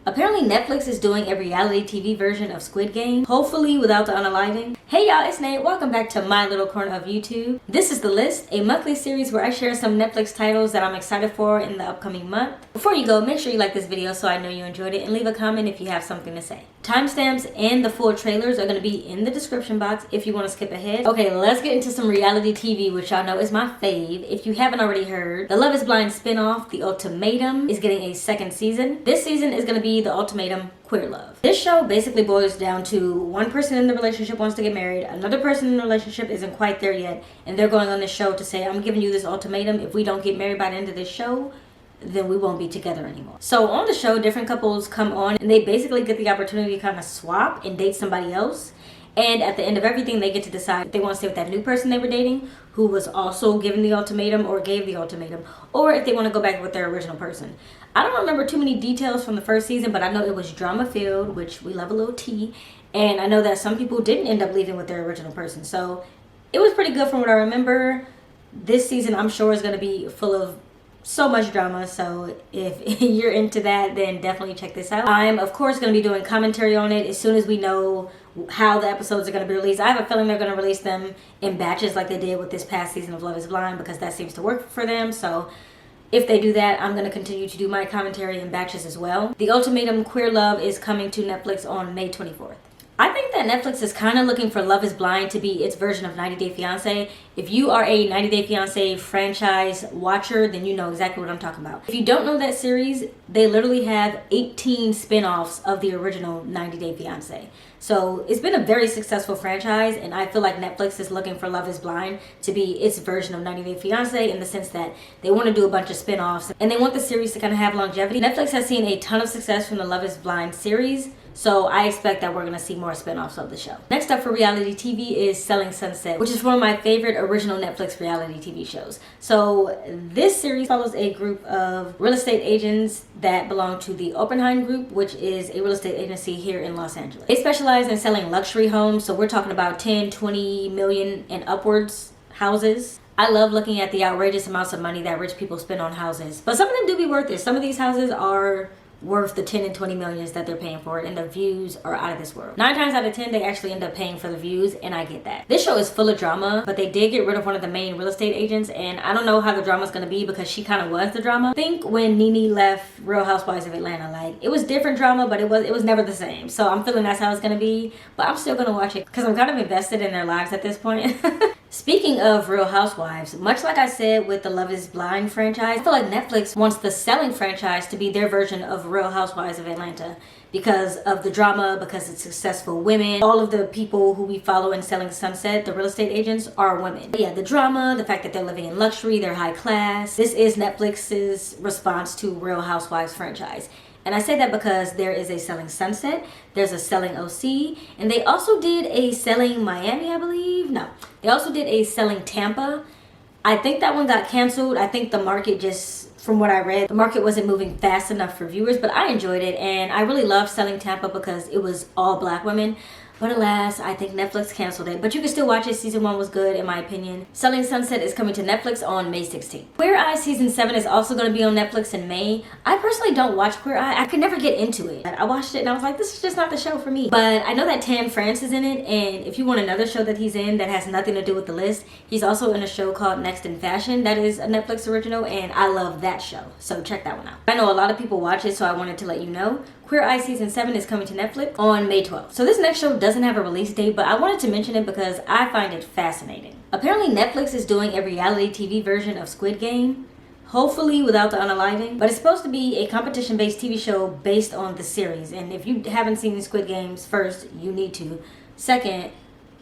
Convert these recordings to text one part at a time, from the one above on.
Apparently Netflix is doing a reality TV version of Squid Game, hopefully without the unaliving. Hey y'all, it's Nate. Welcome back to my little corner of YouTube. This is The List, a monthly series where I share some Netflix titles that I'm excited for in the upcoming month. Before you go, make sure you like this video so I know you enjoyed it, and leave a comment if you have something to say. Timestamps and the full trailers are going to be in the description box if you want to skip ahead. Okay, let's get into some reality TV, which y'all know is my fave. If you haven't already heard, the Love is Blind spinoff, The Ultimatum, is getting a second season. This season is going to be The Ultimatum Queer Love. This show basically boils down to one person in the relationship wants to get married, another person in the relationship isn't quite there yet, and they're going on this show to say, I'm giving you this ultimatum. If we don't get married by the end of this show, then we won't be together anymore. So on the show, different couples come on and they basically get the opportunity to kind of swap and date somebody else. And at the end of everything, they get to decide if they want to stay with that new person they were dating, who was also given the ultimatum or gave the ultimatum, or if they want to go back with their original person. I don't remember too many details from the first season, but I know it was drama filled, which we love a little tea. And I know that some people didn't end up leaving with their original person. So it was pretty good from what I remember. This season, I'm sure, is going to be full of so much drama, so if you're into that, then definitely check this out. I'm of course going to be doing commentary on it as soon as we know how the episodes are going to be released. I have a feeling they're going to release them in batches like they did with this past season of Love is Blind, because that seems to work for them. So if they do that, I'm going to continue to do my commentary in batches as well. The Ultimatum Queer Love is coming to Netflix on May 24th. I think that Netflix is kind of looking for Love is Blind to be its version of 90 Day Fiancé. If you are a 90 Day Fiancé franchise watcher, then you know exactly what I'm talking about. If you don't know that series, they literally have 18 spin-offs of the original 90 Day Fiancé. So it's been a very successful franchise, and I feel like Netflix is looking for Love is Blind to be its version of 90 Day Fiancé, in the sense that they want to do a bunch of spin-offs and they want the series to kind of have longevity. Netflix has seen a ton of success from the Love is Blind series, so I expect that we're going to see more spin-offs of the show. Next up for reality TV is Selling Sunset, which is one of my favorite original Netflix reality TV shows. So this series follows a group of real estate agents that belong to the Oppenheim Group, which is a real estate agency here in Los Angeles. They specialize in selling luxury homes, so we're talking about 10, 20 million and upwards houses. I love looking at the outrageous amounts of money that rich people spend on houses, but some of them do be worth it. Some of these houses are worth the 10 and 20 millions that they're paying for it, and the views are out of this world. 9 times out of 10 they actually end up paying for the views, and I get that. This show is full of drama, but they did get rid of one of the main real estate agents, and I don't know how the drama's gonna be because she kind of was the drama. I think when Nene left Real Housewives of Atlanta, like, it was different drama, but it was never the same. So I'm feeling that's how it's gonna be, but I'm still gonna watch it because I'm kind of invested in their lives at this point. Speaking of Real Housewives, much like I said with the Love is Blind franchise, I feel like Netflix wants the Selling franchise to be their version of Real Housewives of Atlanta, because of the drama, because it's successful women. All of the people who we follow in Selling Sunset, the real estate agents, are women. But yeah, the drama, the fact that they're living in luxury, they're high class. This is Netflix's response to Real Housewives franchise. And I say that because there is a Selling Sunset, there's a Selling OC, and they also did a Selling Miami, I believe. No, they also did a Selling Tampa. I think that one got canceled. I think the market just, from what I read, the market wasn't moving fast enough for viewers, but I enjoyed it, and I really loved Selling Tampa because it was all black women. But alas, I think Netflix canceled it. But you can still watch it. Season 1 was good, in my opinion. Selling Sunset is coming to Netflix on May 16th. Queer Eye Season 7 is also going to be on Netflix in May. I personally don't watch Queer Eye. I could never get into it. I watched it and I was like, this is just not the show for me. But I know that Tan France is in it, and if you want another show that he's in that has nothing to do with The List, he's also in a show called Next in Fashion. That is a Netflix original, and I love that show. So check that one out. I know a lot of people watch it, so I wanted to let you know. Queer Eye Season 7 is coming to Netflix on May 12th. So this next show doesn't have a release date, but I wanted to mention it because I find it fascinating. Apparently Netflix is doing a reality TV version of Squid Game, hopefully without the unaliving, but it's supposed to be a competition-based TV show based on the series. And if you haven't seen Squid Games, first, you need to. Second,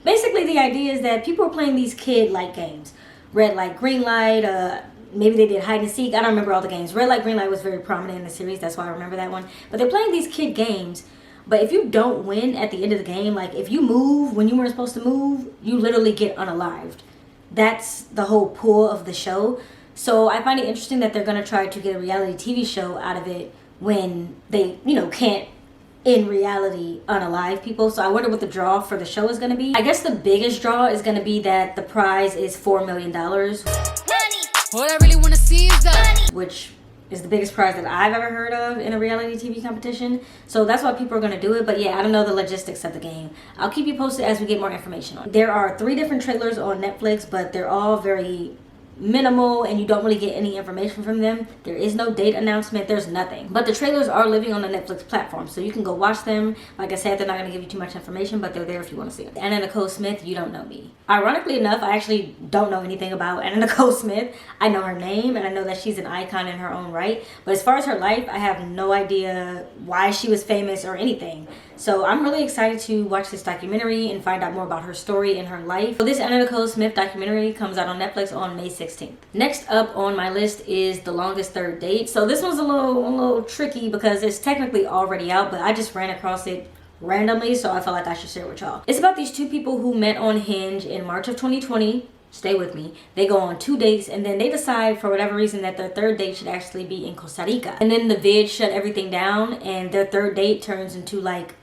basically the idea is that people are playing these kid-like games. Red light, green light, maybe they did hide and seek. I don't remember all the games. Red light, green light was very prominent in the series. That's why I remember that one. But they're playing these kid games. But if you don't win at the end of the game, like if you move when you weren't supposed to move, you literally get unalived. That's the whole pull of the show. So I find it interesting that they're going to try to get a reality TV show out of it when they, can't in reality unalive people. So I wonder what the draw for the show is going to be. I guess the biggest draw is going to be that the prize is $4 million. What I really want to see is that. Which is the biggest prize that I've ever heard of in a reality TV competition. So that's why people are going to do it. But yeah, I don't know the logistics of the game. I'll keep you posted as we get more information on it. There are 3 different trailers on Netflix, but they're all very minimal and you don't really get any information from them. There is no date announcement, there's nothing. But the trailers are living on the Netflix platform, so you can go watch them. Like I said, they're not going to give you too much information, but they're there if you want to see them. Anna Nicole Smith, you don't know me. Ironically enough, I actually don't know anything about Anna Nicole Smith. I know her name and I know that she's an icon in her own right, but as far as her life, I have no idea why she was famous or anything. So I'm really excited to watch this documentary and find out more about her story and her life. So this Anna Nicole Smith documentary comes out on Netflix on May 16th. Next up on my list is The Longest Third Date. So this one's a little tricky because it's technically already out, but I just ran across it randomly, so I felt like I should share it with y'all. It's about these 2 people who met on Hinge in March of 2020. Stay with me. They go on 2 dates and then they decide for whatever reason that their 3rd date should actually be in Costa Rica. And then the vid shut everything down and their 3rd date turns into like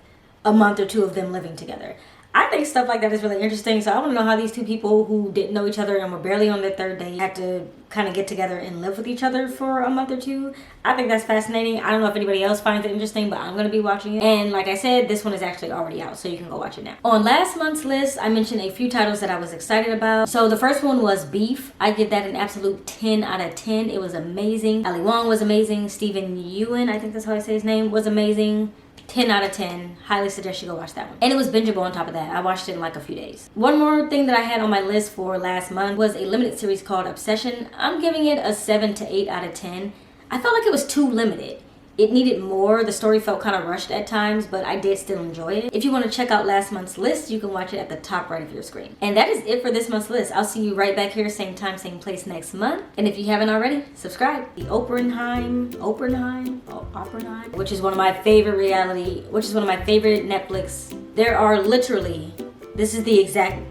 a month or 2 of them living together. I think stuff like that is really interesting. So I want to know how these 2 people who didn't know each other and were barely on their 3rd date had to kind of get together and live with each other for a month or 2. I think that's fascinating. I don't know if anybody else finds it interesting, but I'm going to be watching it. And like I said, this one is actually already out, so you can go watch it now. On last month's list, I mentioned a few titles that I was excited about. So the first one was Beef. I give that an absolute 10 out of 10. It was amazing. Ali Wong was amazing. Steven Yeun, I think that's how I say his name, was amazing. 10 out of 10. Highly suggest you go watch that one. And it was bingeable on top of that. I watched it in like a few days. One more thing that I had on my list for last month was a limited series called Obsession. I'm giving it a 7 to 8 out of 10. I felt like it was too limited. It needed more. The story felt kind of rushed at times, but I did still enjoy it. If you want to check out last month's list, you can watch it at the top right of your screen. And that is it for this month's list. I'll see you right back here, same time, same place next month. And if you haven't already, subscribe. The Oppenheim, which is one of my favorite Netflix. There are literally, this is the exact